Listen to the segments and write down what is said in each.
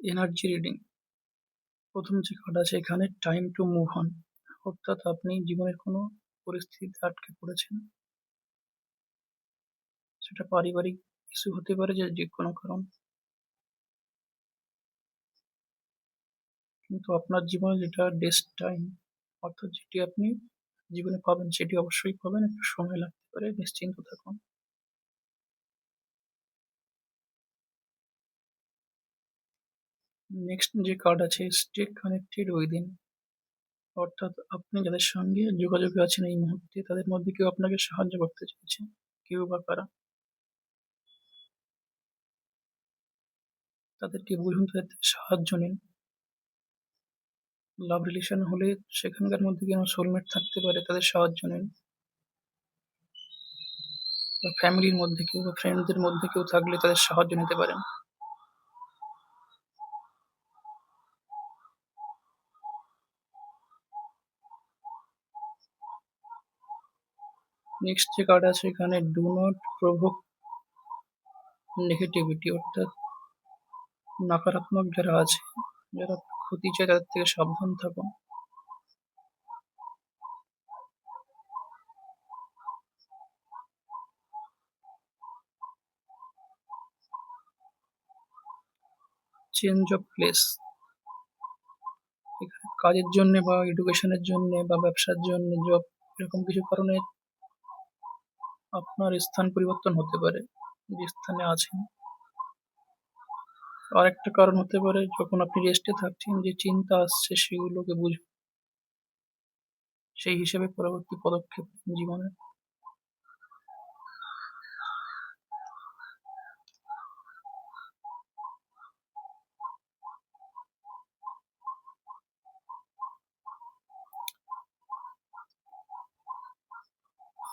Energy reading. প্রথম যে card আছে এখানে টাইম টু মুভ অন, অর্থাৎ আপনি জীবনের কোনো পরিস্থিতিতে আটকে পড়েছেন। সেটা পারিবারিক ইস্যু হতে পারে, যে কোনো কারণ, কিন্তু আপনার জীবনে যেটা ডেস্টাইন, অর্থাৎ যেটি আপনি জীবনে পাবেন সেটি অবশ্যই পাবেন, একটু সময় লাগতে পারে, নিশ্চিন্ত থাকুন। নেক্সট যে কার্ড আছে স্টে কানেক্টেড উইদিন, অর্থাৎ আপনি যাদের সঙ্গে যোগাযোগে আছেন এই মুহূর্তে তাদের মধ্যে কেউ আপনাকে সাহায্য করতে চাইছে, কেউ বা কারা, তাদেরকে বুঝুন, তাদের থেকে সাহায্য নিন। লাভ রিলেশন হলে সেখানকার মধ্যে কি আমার সোলমেট থাকতে পারে, তাদের সাহায্য নিন। বা ফ্যামিলির মধ্যে কেউ বা ফ্রেন্ডদের মধ্যে কেউ থাকলে তাদের সাহায্য নিতে পারেন। নেক্সট যে কার্ড আছে এখানে ডু নট প্রভোক নেগেটিভিটি, অর্থাৎ নকারাত্মক যারা আছে, যারা ক্ষতি চায় তাদের থেকে সাবধান থাকুন। চেঞ্জ অফ প্লেস, এখানে কাজের জন্য বা এডুকেশনের জন্য বা ব্যবসার জন্য, জব, এরকম কিছু কারণে আপনার স্থান পরিবর্তন হতে পারে যে স্থানে আছেন। আরেকটা কারণ হতে পারে যখন আপনি রেস্টে থাকছেন যে চিন্তা আসছে সেগুলোকে বুঝুন, সেই হিসেবে পরবর্তী পদক্ষেপ নিন জীবনে।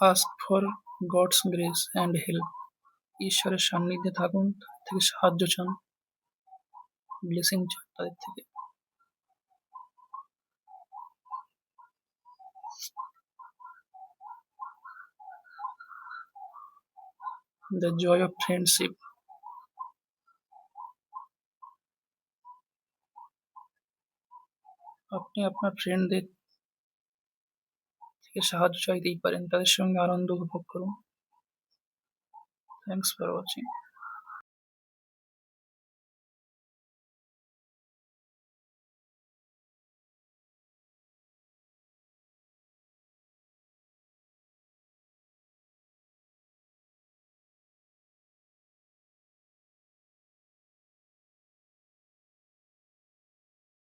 Ask for gods grace and help, ঈশ্বরের সান্নিধ্যে থাকুন, তাদের থেকে সাহায্য চান, ব্লেসিং চান তাদের থেকে। দ্য জয় অফ ফ্রেন্ডশিপ, আপনি আপনার ফ্রেন্ডদের থেকে সাহায্য চাইতেই পারেন, তাদের সঙ্গে আনন্দ উপভোগ করুন। Thanks for watching.